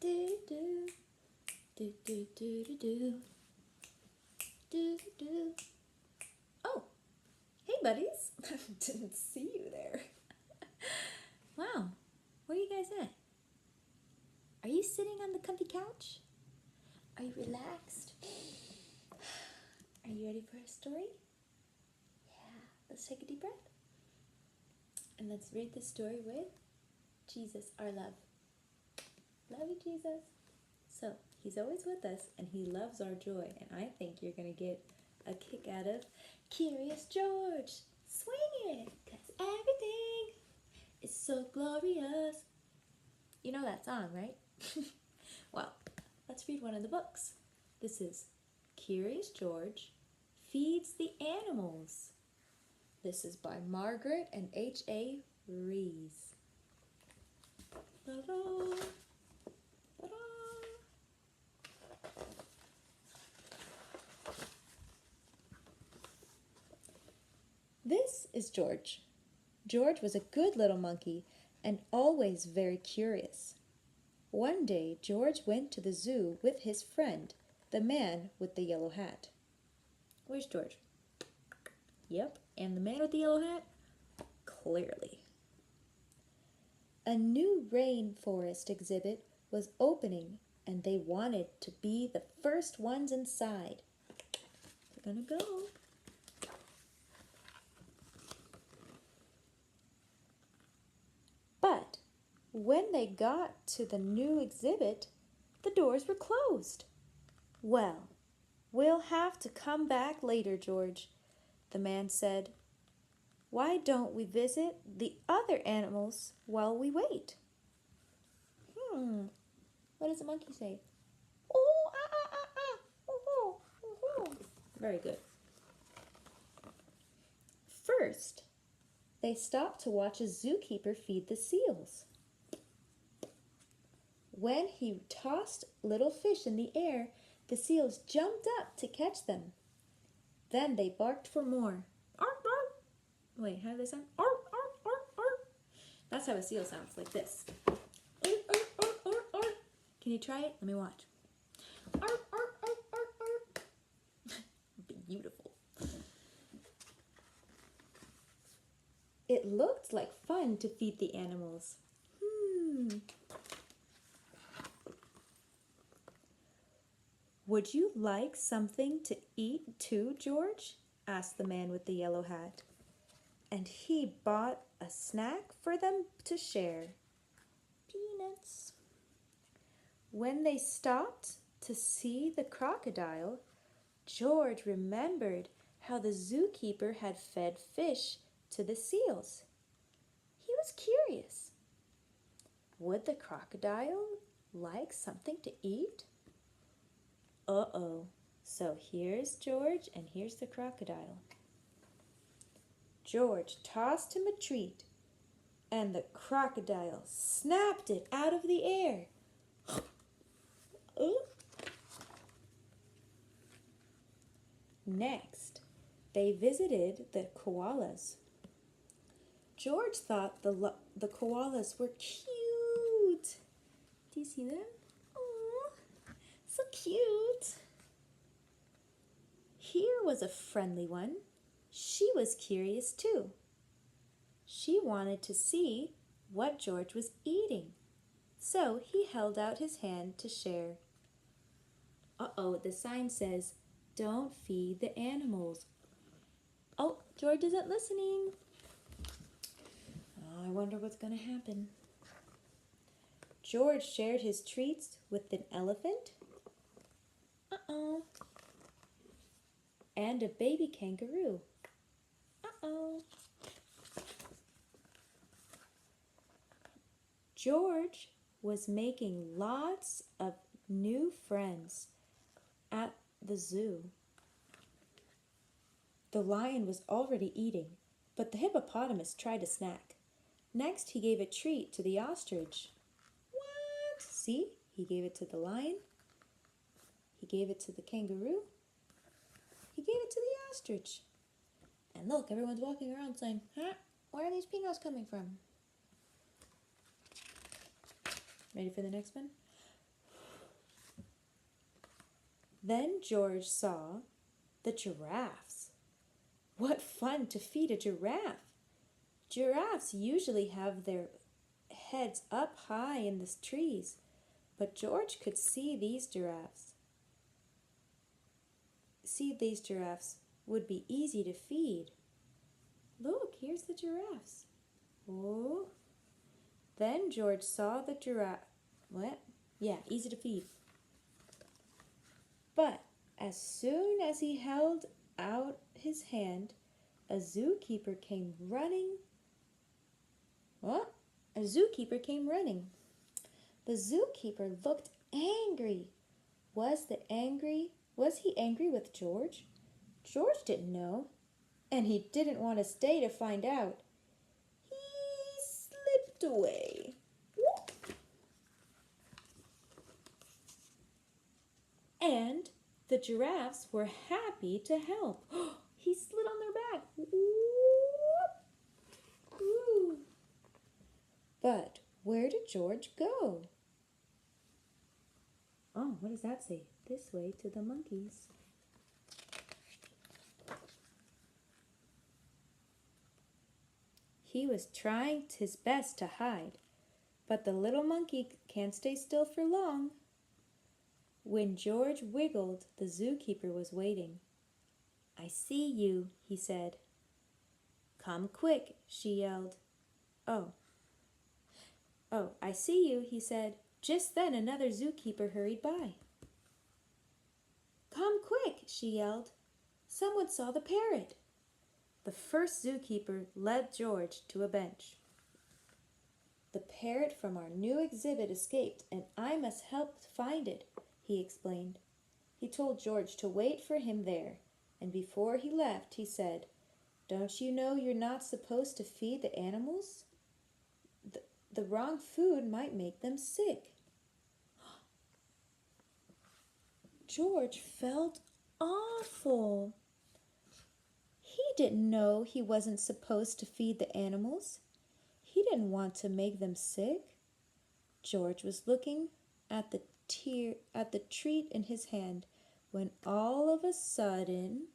do do do do do do do do do. Oh, hey buddies! Didn't see you there. Wow, where are you guys at? Are you sitting on the comfy couch? Are you relaxed? Are you ready for a story? Yeah, let's take a deep breath. And let's read the story with Jesus, our love. Love you, Jesus. So, he's always with us, and he loves our joy. And I think you're going to get a kick out of Curious George. Swing it, 'cause everything is so glorious. You know that song, right? Well, let's read one of the books. This is Curious George Feeds the Animals. This is by Margaret and H.A. Rees. Ta-da! Ta-da! This is George. George was a good little monkey and always very curious. One day, George went to the zoo with his friend, the man with the yellow hat. Where's George? Yep, and the man with the yellow hat? Clearly. A new rainforest exhibit was opening, and they wanted to be the first ones inside. They're gonna go. But when they got to the new exhibit, the doors were closed. Well, we'll have to come back later, George, the man said. Why don't we visit the other animals while we wait? What does the monkey say? Oh, ah, ah, ah, ah. Oh, oh, oh. Very good. First, they stopped to watch a zookeeper feed the seals. When he tossed little fish in the air, the seals jumped up to catch them. Then they barked for more. Arr, arr. Wait, how do they sound? Arr, arr, arr, arr. That's how a seal sounds, like this. Arr, arr, arr, arr, arr. Can you try it? Let me watch. Arr, arr, arr, arr, arr. Beautiful. It looked like fun to feed the animals. Would you like something to eat too, George? Asked the man with the yellow hat. And he bought a snack for them to share. Peanuts. When they stopped to see the crocodile, George remembered how the zookeeper had fed fish to the seals. He was curious. Would the crocodile like something to eat? Uh-oh. So here's George and here's the crocodile. George tossed him a treat, and the crocodile snapped it out of the air. Next, they visited the koalas. George thought the koalas were cute. Do you see them? Aww, so cute. Here was a friendly one. She was curious too. She wanted to see what George was eating, so he held out his hand to share. Uh-oh, the sign says, "Don't feed the animals." Oh, George isn't listening. Oh, I wonder what's going to happen. George shared his treats with an elephant. Uh-oh. And a baby kangaroo. Uh-oh. George was making lots of new friends at the zoo. The lion was already eating, but the hippopotamus tried a snack. Next, he gave a treat to the ostrich. What? See? He gave it to the lion. He gave it to the kangaroo. He gave it to the ostrich. And look, everyone's walking around saying, huh? Where are these peanuts coming from? Ready for the next one? Then George saw the giraffes. What fun to feed a giraffe! Giraffes usually have their heads up high in the trees, but George could see these giraffes. These giraffes would be easy to feed. Look, here's the giraffes. Oh. Then George saw the giraffe. What? Yeah, easy to feed. But as soon as he held out his hand, a zookeeper came running. What? A zookeeper came running. The zookeeper looked angry. Was he angry with George? George didn't know, and he didn't want to stay to find out. He slipped away. And the giraffes were happy to help. He slid on their back. Ooh. But where did George go? Oh, what does that say? This way to the monkeys. He was trying his best to hide, but the little monkey can't stay still for long. When George wiggled, the zookeeper was waiting. I see you, he said. Come quick, she yelled. Oh, I see you, he said. Just then another zookeeper hurried by. Come quick, she yelled. Someone saw the parrot. The first zookeeper led George to a bench. The parrot from our new exhibit escaped, and I must help find it, he explained. He told George to wait for him there, and before he left, he said, Don't you know you're not supposed to feed the animals? The wrong food might make them sick. George felt awful. He didn't know he wasn't supposed to feed the animals. He didn't want to make them sick. George was looking at the treat in his hand when all of a sudden,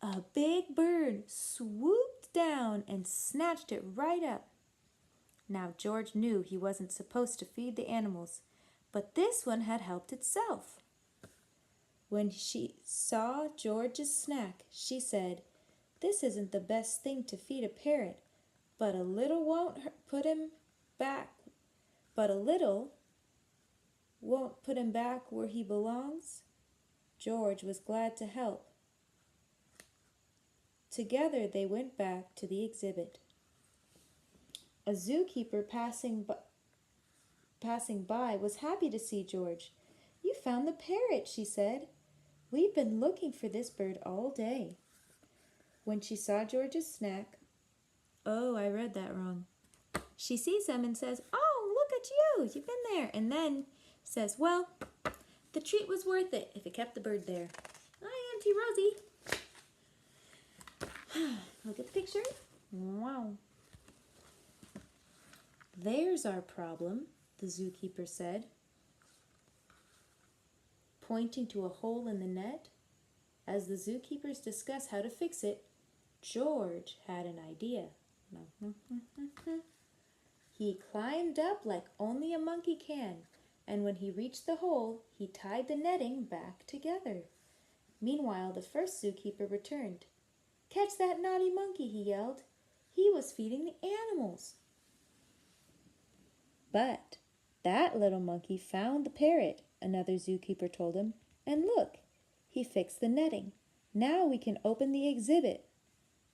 a big bird swooped down and snatched it right up. Now George knew he wasn't supposed to feed the animals, but this one had helped itself. When she saw George's snack, she said, This isn't the best thing to feed a parrot, but a little won't put him back where he belongs. George was glad to help. Together they went back to the exhibit. A zookeeper passing by was happy to see George. You found the parrot, she said. We've been looking for this bird all day. When she saw George's snack, oh, I read that wrong. She sees him and says, Oh, look at you, you've been there. And then says, Well, the treat was worth it if it kept the bird there. Hi, Auntie Rosie. Look at the picture. Wow. There's our problem, the zookeeper said, pointing to a hole in the net. As the zookeepers discussed how to fix it, George had an idea. He climbed up like only a monkey can, and when he reached the hole, he tied the netting back together. Meanwhile, the first zookeeper returned. Catch that naughty monkey, he yelled. He was feeding the animals. But that little monkey found the parrot, another zookeeper told him. And look, he fixed the netting. Now we can open the exhibit.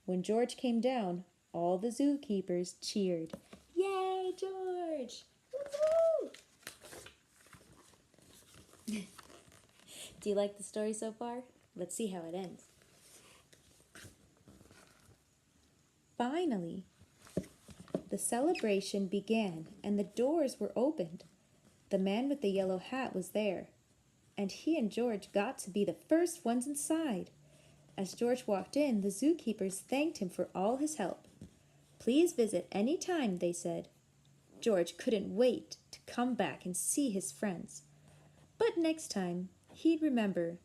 When George came down, all the zookeepers cheered. Yay, George! Woo-hoo! Do you like the story so far? Let's see how it ends. Finally, the celebration began and the doors were opened. The man with the yellow hat was there, and he and George got to be the first ones inside. As George walked in, the zookeepers thanked him for all his help. Please visit any time, they said. George couldn't wait to come back and see his friends. But next time, he'd remember,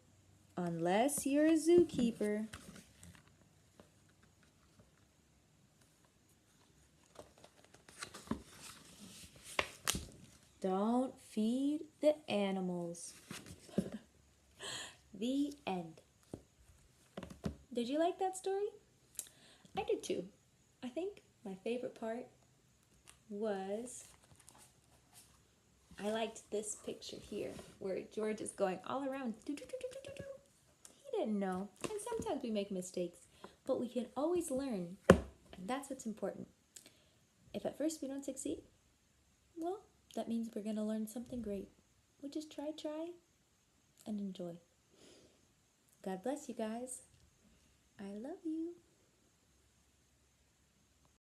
unless you're a zookeeper. Don't feed the animals. The end. Did you like that story? I did too. I think my favorite part was I liked this picture here where George is going all around. He didn't know. And sometimes we make mistakes, but we can always learn. And that's what's important. If at first we don't succeed, well, that means we're going to learn something great. We just try, and enjoy. God bless you guys. I love you.